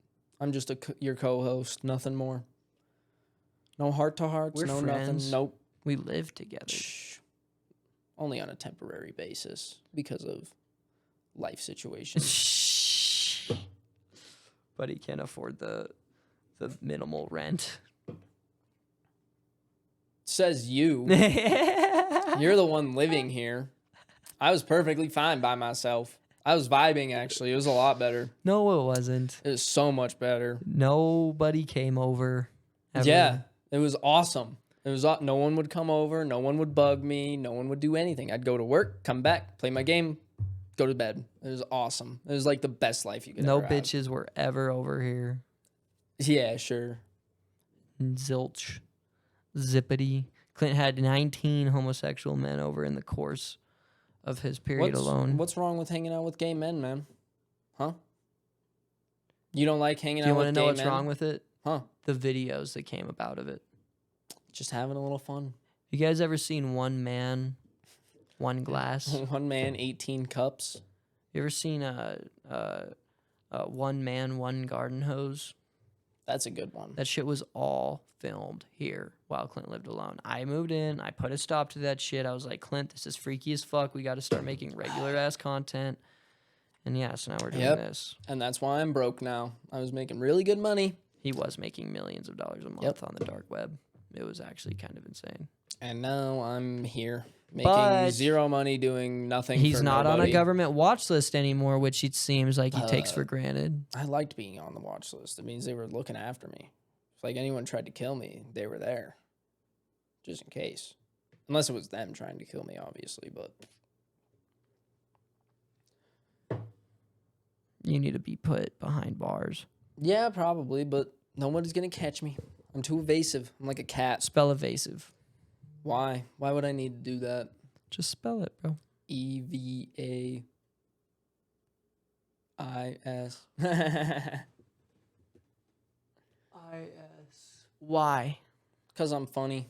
I'm just your co-host, nothing more. No heart to hearts. We're no friends. Nothing. Nope. We live together. Psh. Only on a temporary basis because of life situations. But he can't afford the minimal rent. Says you. You're the one living here. I was perfectly fine by myself. I was vibing, actually. It was a lot better. No, it wasn't. It was so much better. Nobody came over. Ever. Yeah, it was awesome. It was no one would come over. No one would bug me. No one would do anything. I'd go to work, come back, play my game, go to bed. It was awesome. It was like the best life you could ever have. No bitches were ever over here. Yeah, sure. Zilch. Zippity. Clint had 19 homosexual men over in the course of his period alone. What's wrong with hanging out with gay men, man? Huh? You don't like hanging Do you out with want gay to know men? what's wrong with it? Huh? The videos that came about of it. Just having a little fun. You guys ever seen One Man, One Glass? One man, 18 cups. You ever seen One Man, One Garden Hose? That's a good one. That shit was all filmed here while Clint lived alone. I moved in. I put a stop to that shit. I was like, Clint, this is freaky as fuck. We got to start making regular ass content. And yeah, so now we're doing this. And that's why I'm broke now. I was making really good money. He was making millions of dollars a month on the dark web. It was actually kind of insane. And now I'm here making zero money doing nothing. He's for not nobody. on a government watch list anymore, which it seems like he takes for granted. I liked being on the watch list. It means they were looking after me. It's like anyone tried to kill me, they were there. Just in case. Unless it was them trying to kill me, obviously, but... You need to be put behind bars. Yeah, probably, but nobody's going to catch me. I'm too evasive. I'm like a cat. Spell evasive. Why? Why would I need to do that? Just spell it, bro. EVAIS. Why? Because I'm funny.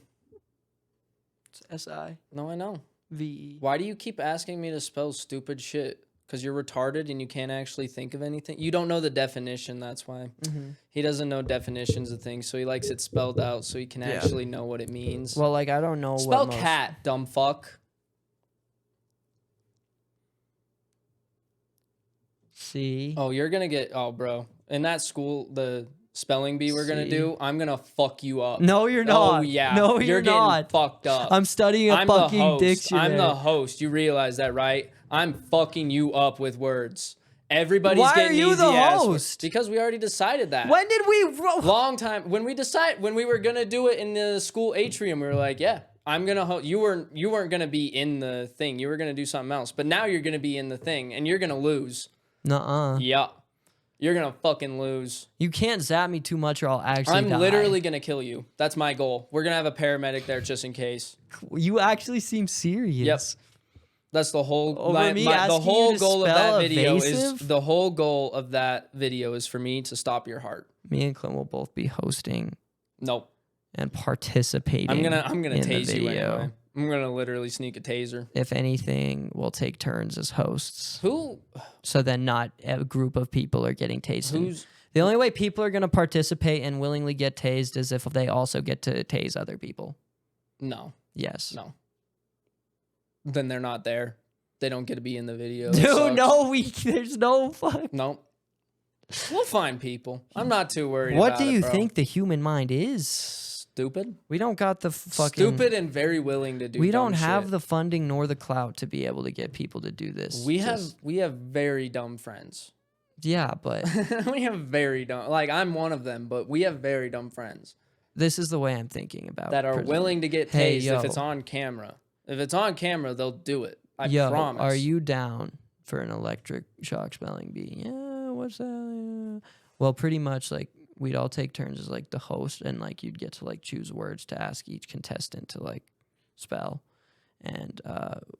It's SI. No, I know. VE. Why do you keep asking me to spell stupid shit? Because you're retarded and you can't actually think of anything? You don't know the definition, that's why. Mm-hmm. He doesn't know definitions of things, so he likes it spelled out so he can actually know what it means. Well, like, I don't know Spell what cat, dumb fuck. C. Oh, you're going to get... Oh, bro. In that school, the spelling bee we're going to do, I'm going to fuck you up. No, you're not. Oh, yeah. No, you're not. getting fucked up. I'm studying a fucking dictionary. I'm the host. You realize that, right? I'm fucking you up with words. Everybody's Why getting are you easy the ass host? because we already decided that. When did we... Long time. When we were going to do it in the school atrium, we were like, yeah, I'm going to host. You weren't going to be in the thing. You were going to do something else. But now you're going to be in the thing, and you're going to lose. Nuh-uh. Yeah. You're going to fucking lose. You can't zap me too much or I'll actually I'm die. literally going to kill you. That's my goal. We're going to have a paramedic there just in case. You actually seem serious. Yep. That's the whole the whole goal of that video evasive? is the whole goal of that video is for me to stop your heart. Me and Clint will both be hosting Nope. and participating. I'm gonna in tase the you video. anyway. I'm gonna literally sneak a taser. If anything, we'll take turns as hosts. Who? So then not a group of people are getting tased. Who's? The only way people are going to participate and willingly get tased is if they also get to tase other people. No. Yes. No. Then they're not there. They don't get to be in the video. Dude, no, there's no fuck. Nope. We'll find people. I'm not too worried What about do you it, bro. think the human mind is? Stupid. We don't got the fucking... Stupid and very willing to do We dumb don't have shit. the funding nor the clout to be able to get people to do this. We have very dumb friends. Yeah, but We have very dumb... Like, I'm one of them, but we have very dumb friends. this is the way I'm thinking about That are prison. willing to get tased Hey, if yo. it's on camera. If it's on camera, they'll do it. I Yo, promise. are you down for an electric shock spelling bee? Yeah, what's that? Yeah. Well, pretty much like we'd all take turns as like the host, and like you'd get to like choose words to ask each contestant to like spell, and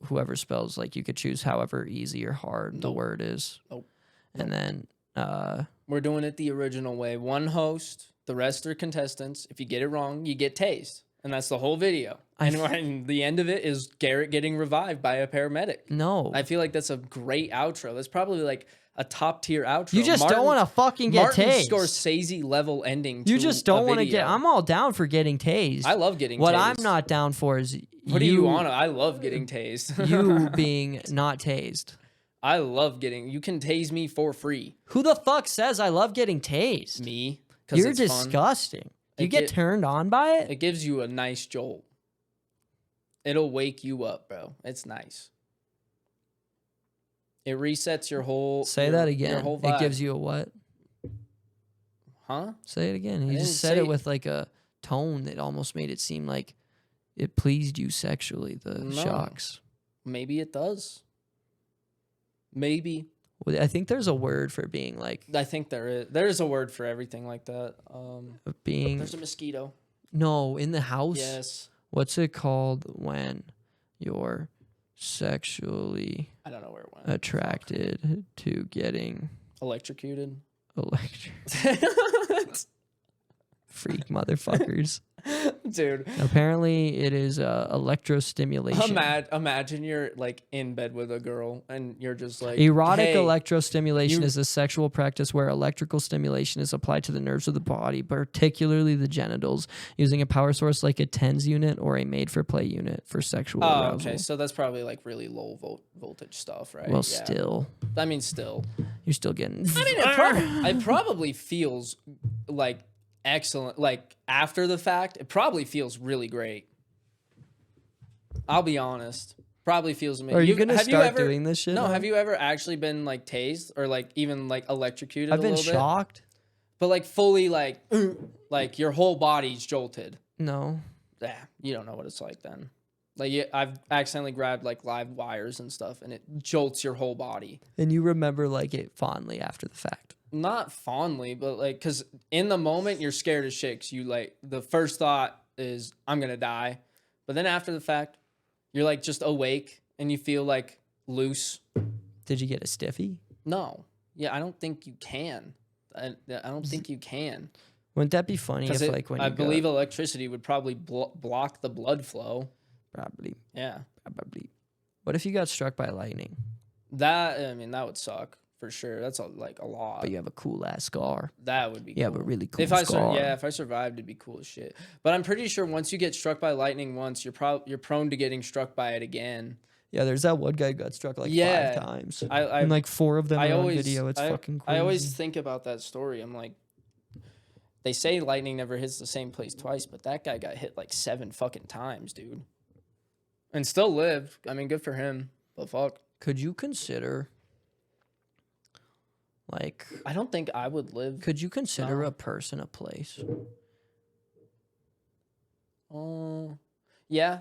whoever spells, like you could choose however easy or hard the word is. Nope. And then We're doing it the original way. One host, the rest are contestants. If you get it wrong, you get tased. And that's the whole video. And the end of it is Garrett getting revived by a paramedic. no, I feel like that's a great outro. That's probably like a top tier outro. you just don't want to fucking get Martin tased. Scorsese level ending. You to just a don't want to video. get. I'm all down for getting tased. I love getting What tased. I'm not down for is What do you want? I love getting tased. you being not tased. I love getting. You can tase me for free. Who the fuck says I love getting tased? Me. 'Cause You're it's fun. disgusting. You It get get- turned on by it? It gives you a nice jolt. It'll wake you up, bro. It's nice. It resets your whole. Say that again. Your whole It vibe. gives you a what? Huh? Say it again. You didn't just said say it it. with like a tone that almost made it seem like it pleased you sexually, the No. shocks. Maybe it does. Maybe. Well, I think there's a word for being like I think there is. There's a word for everything like that. being There's a mosquito. no in the house. Yes. What's it called when you're sexually I don't know where it went. attracted to getting Electrocuted. Freak motherfuckers. Dude. Apparently, it is electrostimulation. Imagine you're like in bed with a girl and you're just like, Erotic hey, electrostimulation is a sexual practice where electrical stimulation is applied to the nerves of the body, particularly the genitals, using a power source like a TENS unit or a made-for-play unit for sexual arousal. Okay, so that's probably like really low voltage stuff, right? Well, still. I mean, still. You're still getting... I mean, it probably feels like excellent. Like after the fact, it probably feels really great. I'll be honest. Probably feels amazing. Are you going to start doing this shit? No, now? have you ever actually been like tased or like even like electrocuted I've a been little shocked. But like fully like your whole body's jolted. No. Yeah, you don't know what it's like then. Like I've accidentally grabbed like live wires and stuff and it jolts your whole body. And you remember like it fondly after the fact. Not fondly, but like, cause in the moment you're scared as shit. 'Cause you like the first thought is I'm gonna die, but then after the fact, you're like just awake and you feel like loose. Did you get a stiffy? No, yeah, I don't think you can. I don't think you can. Wouldn't that be funny if like when you believe electricity would probably block the blood flow. Probably. Yeah. Probably. What if you got struck by lightning? That would suck. For sure, that's like a lot. But you have a cool ass scar. That would be cool. You have a really cool scar. If I survived, it'd be cool as shit. But I'm pretty sure once you get struck by lightning once, you're prone to getting struck by it again. Yeah, there's that one guy who got struck like 5 times. And like 4 of them are on video. It's fucking crazy. I always think about that story. I'm like, they say lightning never hits the same place twice, but that guy got hit like 7 fucking times, dude. And still lived. I mean, good for him. But fuck. Could you consider... Like, I don't think I would live. Could you consider a person a place? Yeah.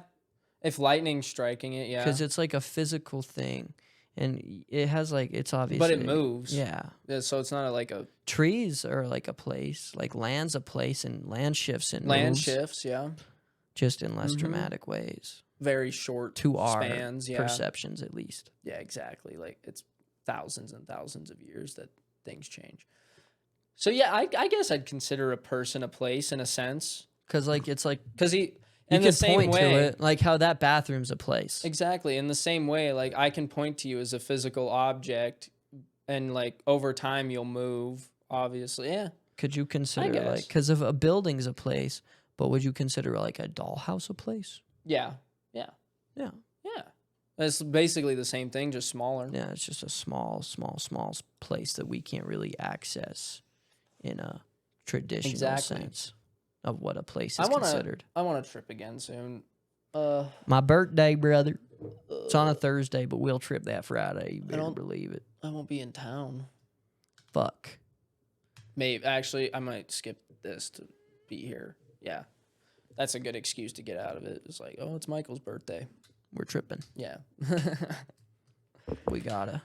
If lightning striking it, yeah. Because it's like a physical thing, and it has like it's obviously. But it moves. Yeah. So it's not like a. Trees are like a place. Like land's a place, and land shifts and land moves, shifts. Yeah. Just in less dramatic ways. Very short to spans, our perceptions, at least. Yeah, exactly. Like it's thousands and thousands of years that things change. So yeah, I guess I'd consider a person a place in a sense. Because like it's like you can point to it, like how that bathroom's a place. Exactly. In the same way, like I can point to you as a physical object, and like over time you'll move. Obviously, yeah. Could you consider like because if a building's a place, but would you consider like a dollhouse a place? Yeah. It's basically the same thing, just smaller. Yeah, it's just a small place that we can't really access in a traditional sense of what a place is considered. I want to trip again soon. My birthday, brother. It's on a Thursday, but we'll trip that Friday. You better believe it. I won't be in town. Fuck. Maybe. Actually, I might skip this to be here. Yeah. That's a good excuse to get out of it. It's like, oh, it's Michael's birthday. We're tripping. Yeah. We gotta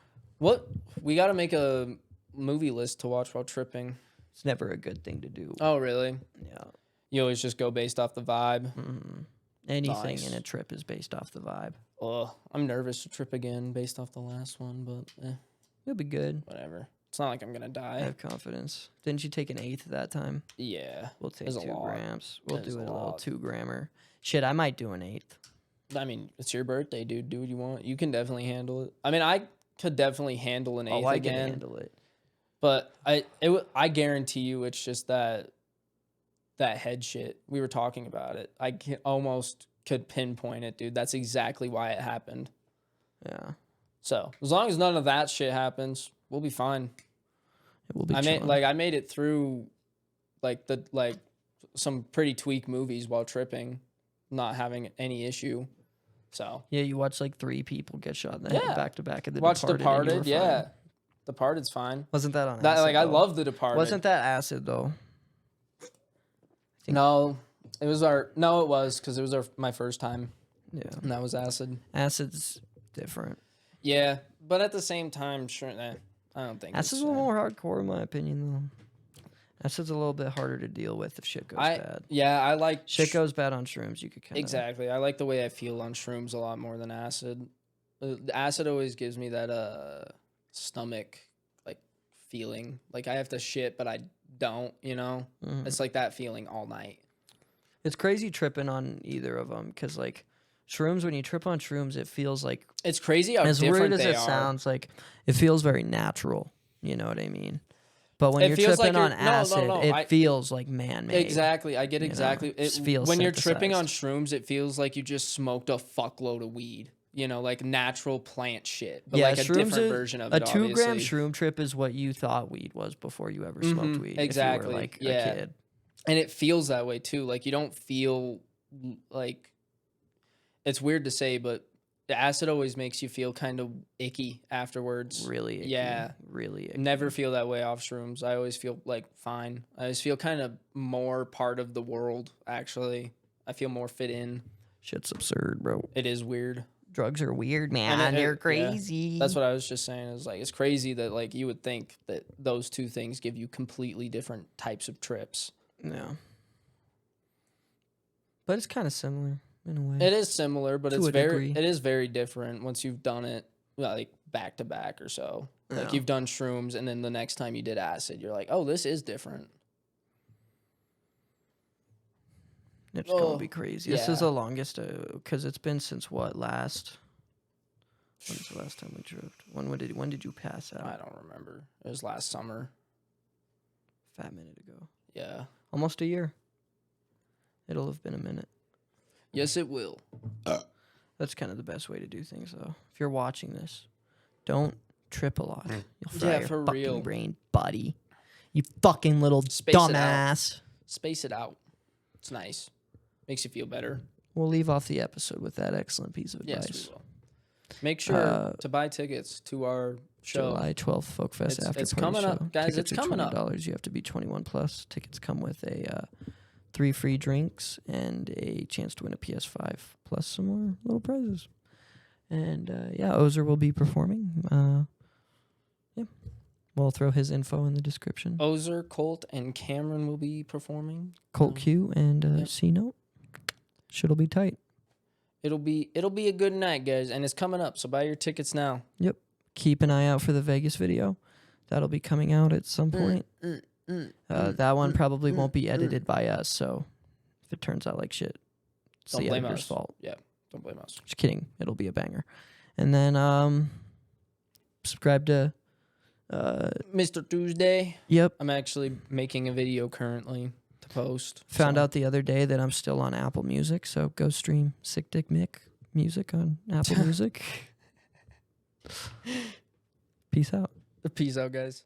make a movie list to watch while tripping. It's never a good thing to do. Oh, really? Yeah. You always just go based off the vibe. Mm-hmm. Anything in a trip is based off the vibe. Oh, I'm nervous to trip again based off the last one, but it'll be good. Whatever. It's not like I'm gonna die. I have confidence. Didn't you take an 8th that time? Yeah. We'll take 2 grams. We'll do a little 2-grammer. Shit, I might do an 8th. I mean, it's your birthday, dude. Do what you want. You can definitely handle it. I mean, I could definitely handle an 8th again. Can handle it. But I guarantee you, it's just that head shit. We were talking about it. I almost could pinpoint it, dude. That's exactly why it happened. Yeah. So as long as none of that shit happens, we'll be fine. It will be. I made it through, some pretty tweak movies while tripping, not having any issue. So yeah, you watched like 3 people get shot in the head back to back at the Departed. Yeah, Departed's fine. Wasn't that on? Acid, I love The Departed. Wasn't that acid though? No, it was it was because it was my first time. Yeah, and that was acid. Acid's different. Yeah, but at the same time, sure, I don't think acid's a little more hardcore in my opinion though. Acid's a little bit harder to deal with if shit goes bad. Yeah, I like shit goes bad on shrooms. You could kind of exactly. I like the way I feel on shrooms a lot more than acid. The acid always gives me that stomach like feeling, like I have to shit, but I don't. You know, it's like that feeling all night. It's crazy tripping on either of them because like shrooms, when you trip on shrooms, it feels like it's crazy how as different weird as they it are. Sounds. Like it feels very natural. You know what I mean? But when you're feels tripping like on acid, it feels like man-made. Exactly. I get exactly. It feels when you're tripping on shrooms, it feels like you just smoked a fuckload of weed. You know, like natural plant shit, but like a different version of it. A 2-gram shroom trip is what you thought weed was before you ever smoked weed. Exactly. If you were like a kid. And it feels that way too. Like you don't feel like, it's weird to say, but the acid always makes you feel kind of icky afterwards. Really icky. Yeah. Really icky. Never feel that way off shrooms. I always feel like fine. I just feel kind of more part of the world, actually. I feel more fit in. Shit's absurd, bro. It is weird. Drugs are weird, man. They're crazy. Yeah. That's what I was just saying. Is like it's crazy that like you would think that those two things give you completely different types of trips. Yeah. But it's kind of similar in a way. It is similar, but it is very different once you've done it like back to back or so. Yeah. Like you've done shrooms and then the next time you did acid, you're like, "Oh, this is different." It's gonna be crazy. Yeah. This is the longest because it's been since what last? When's the last time we drove? When did you pass out? I don't remember. It was last summer. Fat minute ago. Yeah. Almost a year. It'll have been a minute. Yes, it will. That's kind of the best way to do things, though. If you're watching this, don't trip a lot. You'll fry your fucking brain, buddy. You fucking little dumbass. Space it out. It's nice. Makes you feel better. We'll leave off the episode with that excellent piece of advice. Yes, we will. Make sure to buy tickets to our show. July 12th Folk Fest after party coming show. up, guys. Tickets it's coming $20. Up. You have to be 21 plus. Tickets come with 3 free drinks and a chance to win a PS5 plus some more little prizes. And Ozer will be performing. We'll throw his info in the description. Ozer, Colt, and Cameron will be performing. Colt Q and C-Note. Shit'll be tight. It'll be a good night, guys, and it's coming up, so buy your tickets now. Yep. Keep an eye out for the Vegas video. That'll be coming out at some point. That one probably won't be edited by us, so if it turns out like shit, it's the editor's fault. Yeah, don't blame us. Just kidding. It'll be a banger. And then subscribe to Mr. Tuesday. Yep. I'm actually making a video currently to post. Found out the other day that I'm still on Apple Music, so go stream Sick Dick Mick music on Apple Music. Peace out. Peace out, guys.